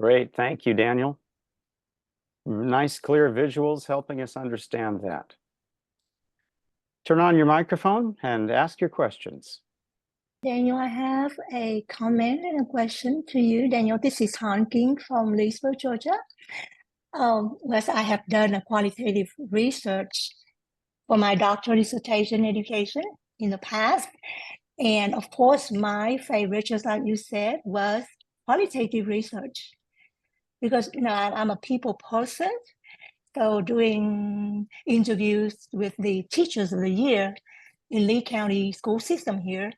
Great. Thank you, Daniel. Nice, clear visuals helping us understand that. Turn on your microphone and ask your questions. Daniel, I have a comment and a question to you. Daniel, this is Hoskins from Leesburg, Georgia. Whereas I have done a qualitative research for my doctoral dissertation education in the past. And of course, my favorite, just like you said, was qualitative research. Because I'm a people person. So doing interviews with the teachers of the year in Lee County school system here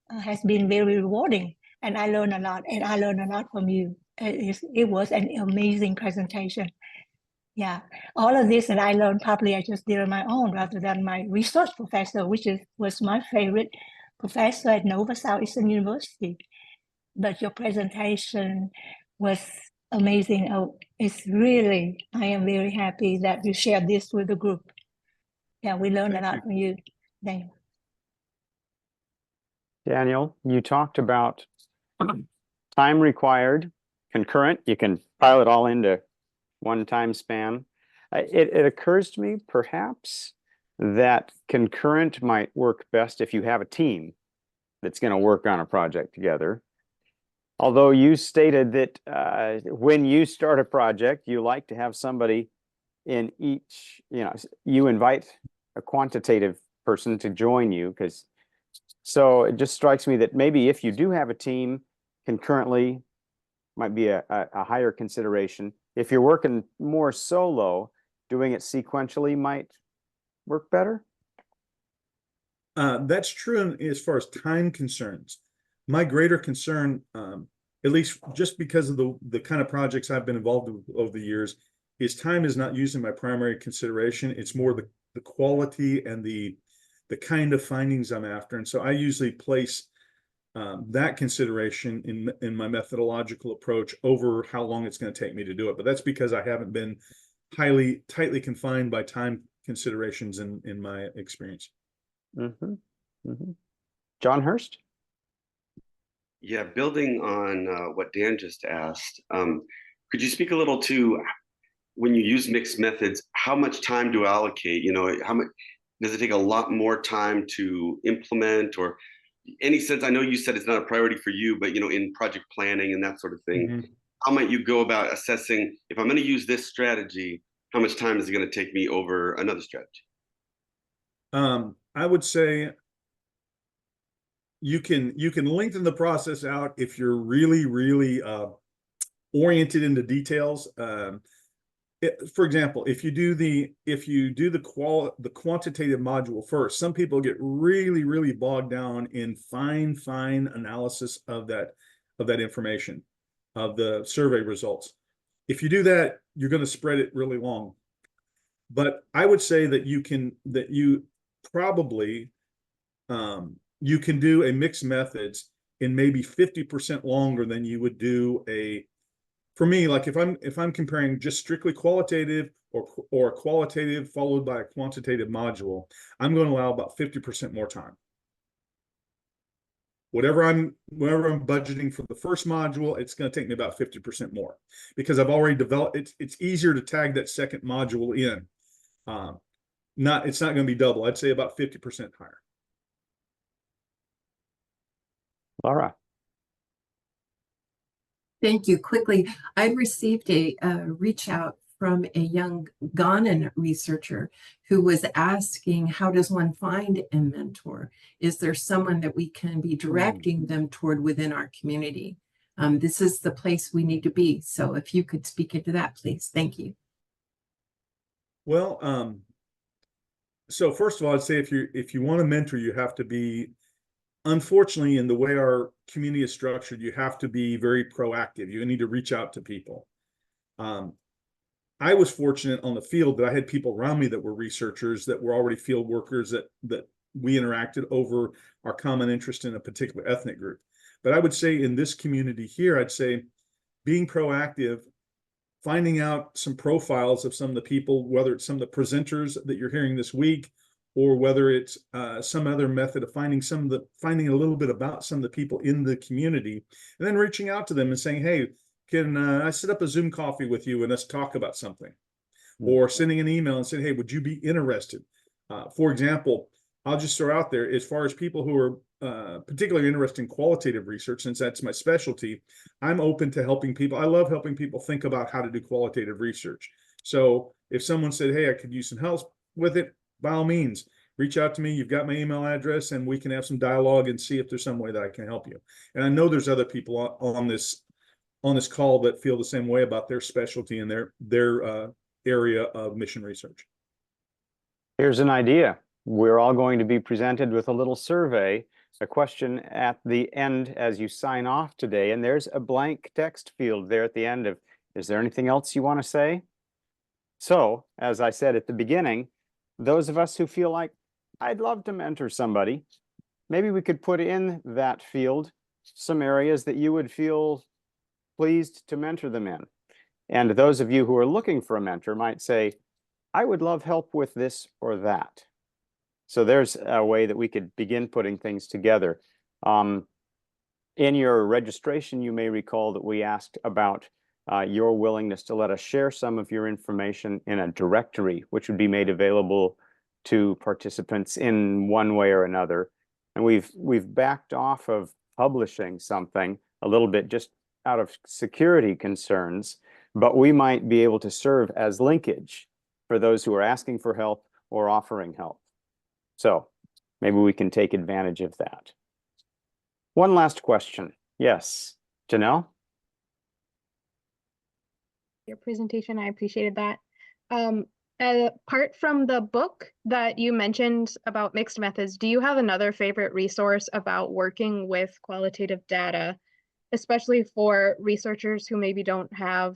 has been very rewarding, and I learned a lot, and I learned a lot from you. It was an amazing presentation. Yeah, all of this that I learned probably I just did on my own rather than my research professor, which was my favorite professor at Nova Southeastern University. But your presentation was amazing. Oh, I am very happy that you shared this with the group. Yeah, we learned a lot from you. Thank you. Daniel, you talked about time required, concurrent. You can pile it all into one time span. It occurs to me perhaps that concurrent might work best if you have a team that's going to work on a project together. Although you stated that when you start a project, you like to have somebody in each, you invite a quantitative person to join you, so it just strikes me that maybe if you do have a team, concurrently might be a higher consideration. If you're working more solo, doing it sequentially might work better. That's true as far as time concerns. My greater concern, at least just because of the kind of projects I've been involved with over the years, is time is not using my primary consideration. It's more the quality and the kind of findings I'm after. And so I usually place that consideration in my methodological approach over how long it's going to take me to do it. But that's because I haven't been tightly confined by time considerations in my experience. Mm-hmm. Mm-hmm. John Hurst? Yeah, building on what Dan just asked, could you speak a little to when you use mixed methods, how much time to allocate? How much does it take a lot more time to implement, or any sense? I know you said it's not a priority for you, but in project planning and that sort of thing, mm-hmm. How might you go about assessing if I'm going to use this strategy? How much time is it going to take me over another strategy? I would say you can lengthen the process out if you're really oriented into details. For example, if you do the quantitative module first, some people get really bogged down in fine analysis of that information, of the survey results. If you do that, you're going to spread it really long. But I would say that you can do a mixed methods in maybe 50% longer than you would do for me, like if I'm comparing just strictly qualitative or a qualitative followed by a quantitative module, I'm going to allow about 50% more time. Whatever I'm budgeting for the first module, it's going to take me about 50% more because I've already developed it. It's easier to tag that second module in. It's not going to be double. I'd say about 50% higher. Laura. Thank you. Quickly, I received a reach out from a young Ghanaian researcher who was asking, how does one find a mentor? Is there someone that we can be directing them toward within our community? This is the place we need to be. So if you could speak into that, please. Thank you. Well, so first of all, I'd say if you want to mentor, you have to be, unfortunately, in the way our community is structured, you have to be very proactive. You need to reach out to people. I was fortunate on the field that I had people around me that were researchers, that were already field workers, that we interacted over our common interest in a particular ethnic group. But I would say in this community here, I'd say being proactive, finding out some profiles of some of the people, whether it's some of the presenters that you're hearing this week, or whether it's some other method of finding a little bit about some of the people in the community, and then reaching out to them and saying, hey, can I set up a Zoom coffee with you and let's talk about something? Mm. Or sending an email and saying, hey, would you be interested? For example, I'll just throw out there, as far as people who are particularly interested in qualitative research, since that's my specialty, I'm open to helping people. I love helping people think about how to do qualitative research. So if someone said, hey, I could use some help with it, by all means, reach out to me. You've got my email address, and we can have some dialogue and see if there's some way that I can help you. And I know there's other people on this call that feel the same way about their specialty and their area of mission research. Here's an idea. We're all going to be presented with a little survey, a question at the end as you sign off today, and there's a blank text field there at the end of, is there anything else you want to say? So, as I said at the beginning, those of us who feel like, I'd love to mentor somebody, maybe we could put in that field some areas that you would feel pleased to mentor them in. And those of you who are looking for a mentor might say, I would love help with this or that. So there's a way that we could begin putting things together. In your registration, you may recall that we asked about your willingness to let us share some of your information in a directory, which would be made available to participants in one way or another. And we've backed off of publishing something a little bit just out of security concerns, but we might be able to serve as linkage for those who are asking for help or offering help. So maybe we can take advantage of that. One last question. Yes, Janelle? Your presentation, I appreciated that. Apart from the book that you mentioned about mixed methods, do you have another favorite resource about working with qualitative data, especially for researchers who maybe don't have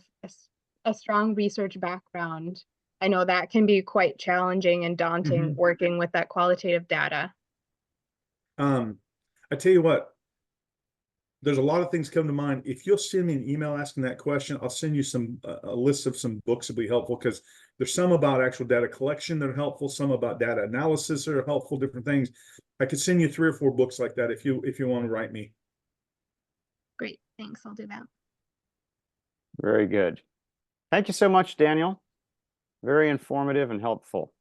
a strong research background? I know that can be quite challenging and daunting working with that qualitative data. I tell you what, there's a lot of things come to mind. If you'll send me an email asking that question, I'll send you a list of some books that will be helpful, because there's some about actual data collection that are helpful, some about data analysis that are helpful, different things. I could send you 3 or 4 books like that if you want to write me. Great, thanks, I'll do that. Very good. Thank you so much, Daniel. Very informative and helpful.